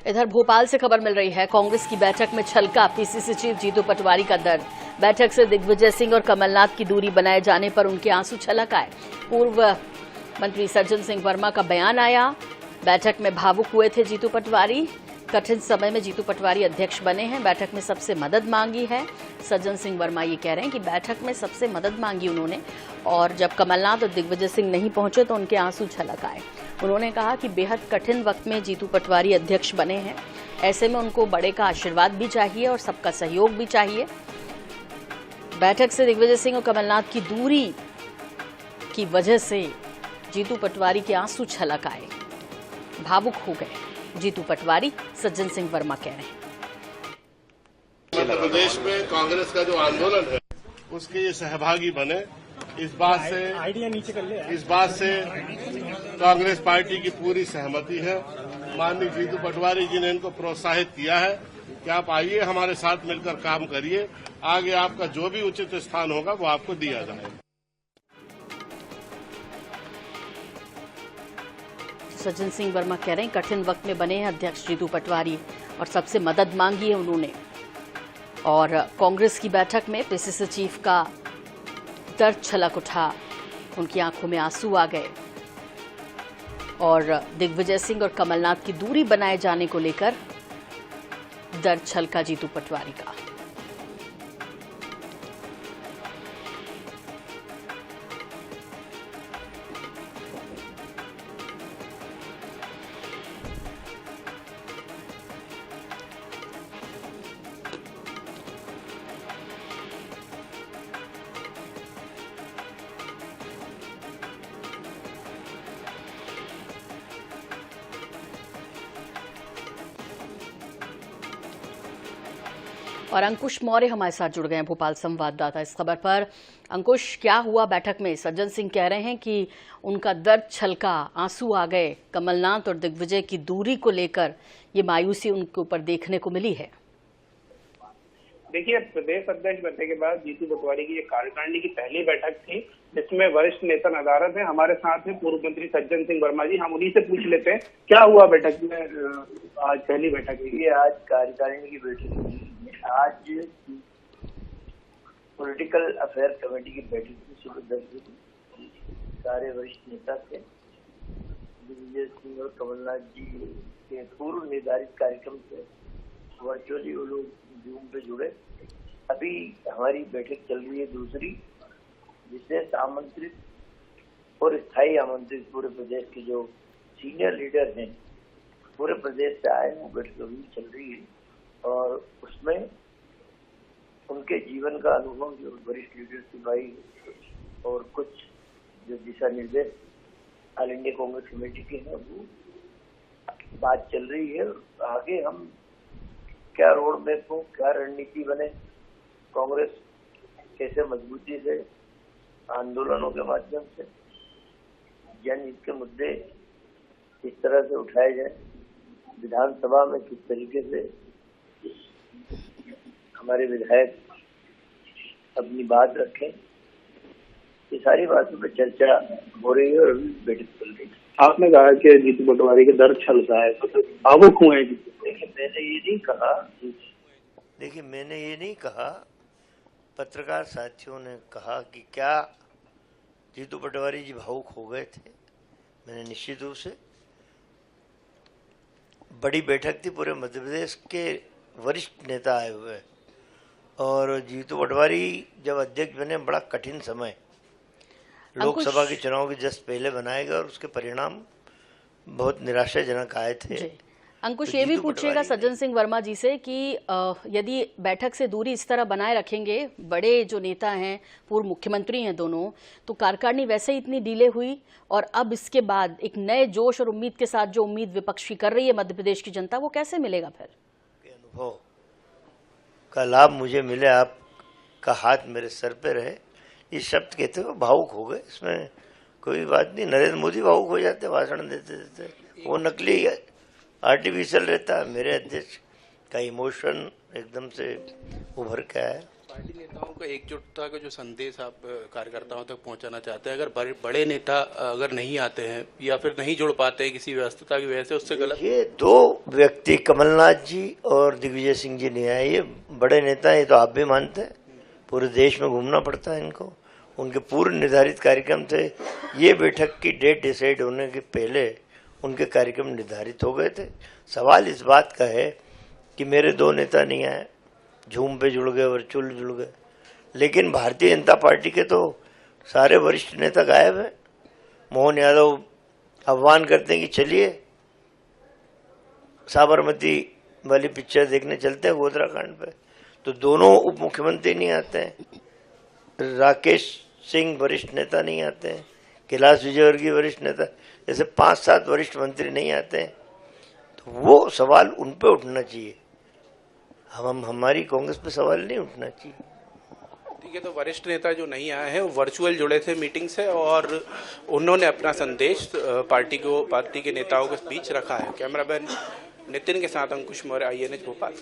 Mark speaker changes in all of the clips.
Speaker 1: इधर भोपाल से खबर मिल रही है, कांग्रेस की बैठक में छलका पीसीसी चीफ जीतू पटवारी का दर्द। बैठक से दिग्विजय सिंह और कमलनाथ की दूरी बनाए जाने पर उनके आंसू छलक आए। पूर्व मंत्री सज्जन सिंह वर्मा का बयान आया। बैठक में भावुक हुए थे जीतू पटवारी। कठिन समय में जीतू पटवारी अध्यक्ष बने हैं। बैठक में सबसे मदद मांगी है। सज्जन सिंह वर्मा ये कह रहे हैं कि बैठक में सबसे मदद मांगी उन्होंने, और जब कमलनाथ और दिग्विजय सिंह नहीं पहुंचे तो उनके आंसू छलक आए। उन्होंने कहा कि बेहद कठिन वक्त में जीतू पटवारी अध्यक्ष बने हैं, ऐसे में उनको बड़े का आशीर्वाद भी चाहिए और सबका सहयोग भी चाहिए। बैठक से दिग्विजय सिंह और कमलनाथ की दूरी की वजह से जीतू पटवारी के आंसू छलक आए, भावुक हो गए जीतू पटवारी। सज्जन सिंह वर्मा कह रहे हैं,
Speaker 2: मध्य प्रदेश में कांग्रेस का जो आंदोलन है उसके ये सहभागी बने, इस बात से कांग्रेस पार्टी की पूरी सहमति है। माननीय जीतू पटवारी जी ने इनको प्रोत्साहित किया है कि आप आइए, हमारे साथ मिलकर काम करिए, आगे आपका जो भी उचित स्थान होगा वो आपको दिया जाएगा।
Speaker 1: सज्जन सिंह वर्मा कह रहे हैं कठिन वक्त में बने हैं अध्यक्ष जीतू पटवारी और सबसे मदद मांगी है उन्होंने। और कांग्रेस की बैठक में पीसीसी चीफ का दर्द छलक उठा, उनकी आंखों में आंसू आ गए और दिग्विजय सिंह और कमलनाथ की दूरी बनाए जाने को लेकर दर्द छलका जीतू पटवारी का। और अंकुश मौर्य हमारे साथ जुड़ गए हैं, भोपाल संवाददाता। इस खबर पर अंकुश, क्या हुआ बैठक में? सज्जन सिंह कह रहे हैं कि उनका दर्द छलका, आंसू आ गए। कमलनाथ और दिग्विजय की दूरी को लेकर ये मायूसी उनके ऊपर देखने को मिली है।
Speaker 3: देखिए, प्रदेश अध्यक्ष बनने के बाद जीतू पटवारी की ये कार्यकारिणी की पहली बैठक थी जिसमें वरिष्ठ नेता नदारत है। हमारे साथ है पूर्व मंत्री सज्जन सिंह वर्मा जी, हम उन्हीं से पूछ लेते हैं क्या हुआ बैठक में। आज पहली बैठक हुई, आज कार्यकारिणी की बैठक हुई। आज पॉलिटिकल अफेयर कमेटी की बैठक में सुबह 10 बजे सारे वरिष्ठ नेता थे। दिग्विजय सिंह और कमलनाथ जी के पूर्व निर्धारित कार्यक्रम से वर्चुअली वो लोग जूम पे जुड़े। अभी हमारी बैठक चल रही है दूसरी, विशेष आमंत्रित और स्थायी आमंत्रित पूरे प्रदेश के जो सीनियर लीडर हैं पूरे प्रदेश से आए, वो बैठक अभी चल रही है और उसमें उनके जीवन का अनुभव जो वरिष्ठ लीडर्स की भाई और कुछ जो दिशा निर्देश ऑल इंडिया कांग्रेस कमेटी के हैं वो बात चल रही है। आगे हम क्या रोड मैप हो, क्या रणनीति बने, कांग्रेस कैसे मजबूती से आंदोलनों के माध्यम से जनहित के मुद्दे इस तरह से उठाए जाए, विधानसभा में किस तरीके से हमारे विधायक अपनी बात रखें, ये सारी बातों पर चर्चा हो रही है और अभी बैठक चल रही है। आपने कहा कि जीतू पटवारी के दर्द छलका है, तो भावुक हुए हैं। देखिए,
Speaker 4: मैंने ये नहीं कहा, पत्रकार साथियों ने कहा कि क्या जीतू पटवारी जी भावुक हो गए थे। मैंने निश्चित रूप से, बड़ी बैठक थी, पूरे मध्य प्रदेश के वरिष्ठ नेता आए हुए और जीतू पटवारी जब अध्यक्ष बने, बड़ा कठिन समय, लोकसभा के चुनाव के जस्ट पहले बनाए गए और उसके परिणाम बहुत निराशाजनक आए थे।
Speaker 1: अंकुश,
Speaker 4: तो
Speaker 1: ये भी पूछिएगा सज्जन सिंह वर्मा जी से कि यदि बैठक से दूरी इस तरह बनाए रखेंगे, बड़े जो नेता हैं, पूर्व मुख्यमंत्री हैं दोनों, तो कार्यकारिणी वैसे ही इतनी डिले हुई और अब इसके बाद एक नए जोश और उम्मीद के साथ जो उम्मीद विपक्ष की कर रही है मध्य प्रदेश की जनता, वो कैसे मिलेगा फिर?
Speaker 4: अनुभव का लाभ मुझे मिले, आपका हाथ मेरे सर पे रहे, ये शब्द कहते हुए भावुक हो गए। इसमें कोई बात नहीं, नरेंद्र मोदी भावुक हो जाते भाषण देते देते, वो नकली आर्टिफिशियल रहता है। मेरे अध्यक्ष का इमोशन एकदम से उभर के आया।
Speaker 5: पार्टी नेताओं को एकजुटता का जो संदेश आप कार्यकर्ताओं तक पहुंचाना चाहते हैं, अगर बड़े नेता अगर नहीं आते हैं या फिर नहीं जुड़ पाते हैं किसी व्यस्तता की वजह से, उससे गलत?
Speaker 4: ये दो व्यक्ति कमलनाथ जी और दिग्विजय सिंह जी नहीं आए, ये बड़े नेता हैं, ये तो आप भी मानते हैं। पूरे देश में घूमना पड़ता है इनको, उनके पूर्व निर्धारित कार्यक्रम थे। ये बैठक की डेट डिसाइड होने के पहले उनके कार्यक्रम निर्धारित हो गए थे। सवाल इस बात का है कि मेरे दो नेता नहीं आए, झूम पे जुड़ गए, वर्चुअल जुड़ गए, लेकिन भारतीय जनता पार्टी के तो सारे वरिष्ठ नेता गायब हैं। मोहन यादव आह्वान करते हैं कि चलिए साबरमती वाली पिक्चर देखने चलते हैं गोधरा कांड पे, तो दोनों उप मुख्यमंत्री नहीं आते हैं, राकेश सिंह वरिष्ठ नेता नहीं आते हैं, कैलाश विजयवर्गीय वरिष्ठ नेता, जैसे 5-7 वरिष्ठ मंत्री नहीं आते हैं। तो वो सवाल उन पे उठना चाहिए, हमारी कांग्रेस पे सवाल नहीं उठना चाहिए।
Speaker 5: ठीक है, तो वरिष्ठ नेता जो नहीं आए हैं वो वर्चुअल जुड़े थे मीटिंग से और उन्होंने अपना संदेश पार्टी के नेताओं के बीच रखा है। कैमरामैन नितिन के साथ अंकुश मौर्य, INH भोपाल।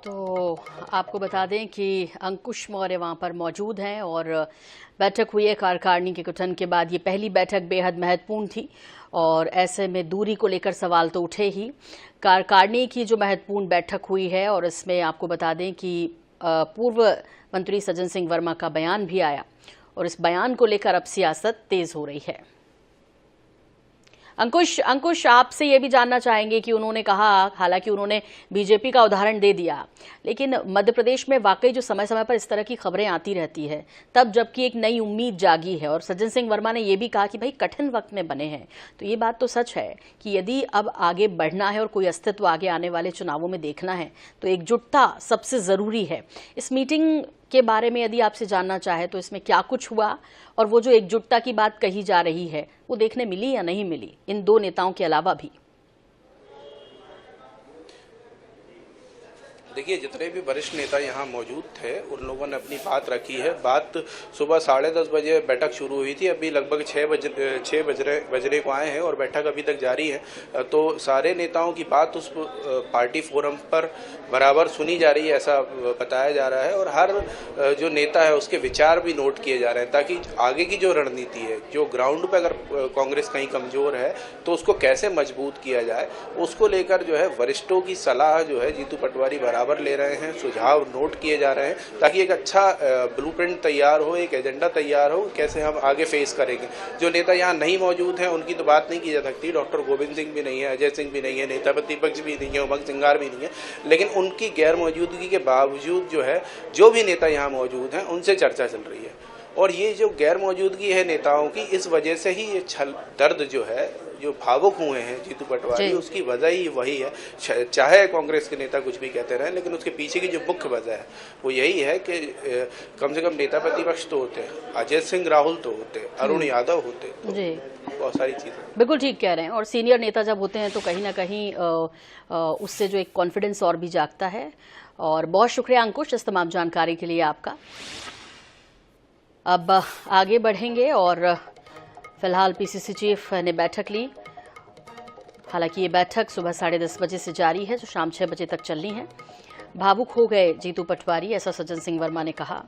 Speaker 1: तो आपको बता दें कि अंकुश मौर्य वहां पर मौजूद हैं और बैठक हुई है कार्यकारिणी के गठन के बाद। ये पहली बैठक बेहद महत्वपूर्ण थी और ऐसे में दूरी को लेकर सवाल तो उठे ही। कार्यकारिणी की जो महत्वपूर्ण बैठक हुई है और इसमें आपको बता दें कि पूर्व मंत्री सज्जन सिंह वर्मा का बयान भी आया और इस बयान को लेकर अब सियासत तेज हो रही है। अंकुश आपसे ये भी जानना चाहेंगे कि उन्होंने कहा, हालांकि उन्होंने बीजेपी का उदाहरण दे दिया, लेकिन मध्य प्रदेश में वाकई जो समय समय पर इस तरह की खबरें आती रहती है, तब जबकि एक नई उम्मीद जागी है और सज्जन सिंह वर्मा ने ये भी कहा कि भाई कठिन वक्त में बने हैं। तो ये बात तो सच है कि यदि अब आगे बढ़ना है और कोई अस्तित्व आगे आने वाले चुनावों में देखना है तो एकजुटता सबसे जरूरी है। इस मीटिंग के बारे में यदि आपसे जानना चाहे तो इसमें क्या कुछ हुआ और वो जो एकजुटता की बात कही जा रही है वो देखने मिली या नहीं मिली इन दो नेताओं के अलावा भी?
Speaker 5: देखिए, जितने भी वरिष्ठ नेता यहाँ मौजूद थे उन लोगों ने अपनी बात रखी है। बात सुबह 10:30 बजे बैठक शुरू हुई थी, अभी लगभग 6 बजने को आए हैं और बैठक अभी तक जारी है। तो सारे नेताओं की बात उस पार्टी फोरम पर बराबर सुनी जा रही है, ऐसा बताया जा रहा है और हर जो नेता है उसके विचार भी नोट किए जा रहे हैं, ताकि आगे की जो रणनीति है, जो ग्राउंड पर अगर कांग्रेस कहीं कमजोर है तो उसको कैसे मजबूत किया जाए, उसको लेकर जो है वरिष्ठों की सलाह जो है जीतू पटवारी बराबर ले रहे हैं, सुझाव नोट किए जा रहे हैं, ताकि एक अच्छा ब्लूप्रिंट तैयार हो, एक एजेंडा तैयार हो, कैसे हम आगे फेस करेंगे। जो नेता यहाँ नहीं मौजूद हैं उनकी तो बात नहीं की जा सकती। डॉक्टर गोविंद सिंह भी नहीं है, अजय सिंह भी नहीं है, नेता प्रतिपक्ष भी नहीं है, उमंग सिंगार भी नहीं है, लेकिन उनकी गैर मौजूदगी के बावजूद जो है जो भी नेता यहाँ मौजूद हैं उनसे चर्चा चल रही है। और ये जो गैर मौजूदगी है नेताओं की, इस वजह से ही ये दर्द जो है, जो भावुक हुए हैं जीतू पटवारी, उसकी वजह ही वही है। चाहे कांग्रेस के नेता कुछ भी कहते रहे, लेकिन उसके पीछे की जो मुख्य वजह है वो यही है कि कम से कम नेता प्रतिपक्ष तो होते, अजय सिंह राहुल तो होते, अरुण यादव होते, तो बहुत सारी चीजें।
Speaker 1: बिल्कुल ठीक कह रहे हैं। और सीनियर नेता जब होते हैं तो कहीं ना कहीं उससे जो एक कॉन्फिडेंस और भी जागता है। और बहुत शुक्रिया अंकुश इस तमाम जानकारी के लिए आपका। अब आगे बढ़ेंगे और फिलहाल PCC चीफ ने बैठक ली। हालांकि ये बैठक सुबह 10:30 बजे से जारी है, जो शाम 6 बजे तक चलनी है। भावुक हो गए जीतू पटवारी, ऐसा सज्जन सिंह वर्मा ने कहा।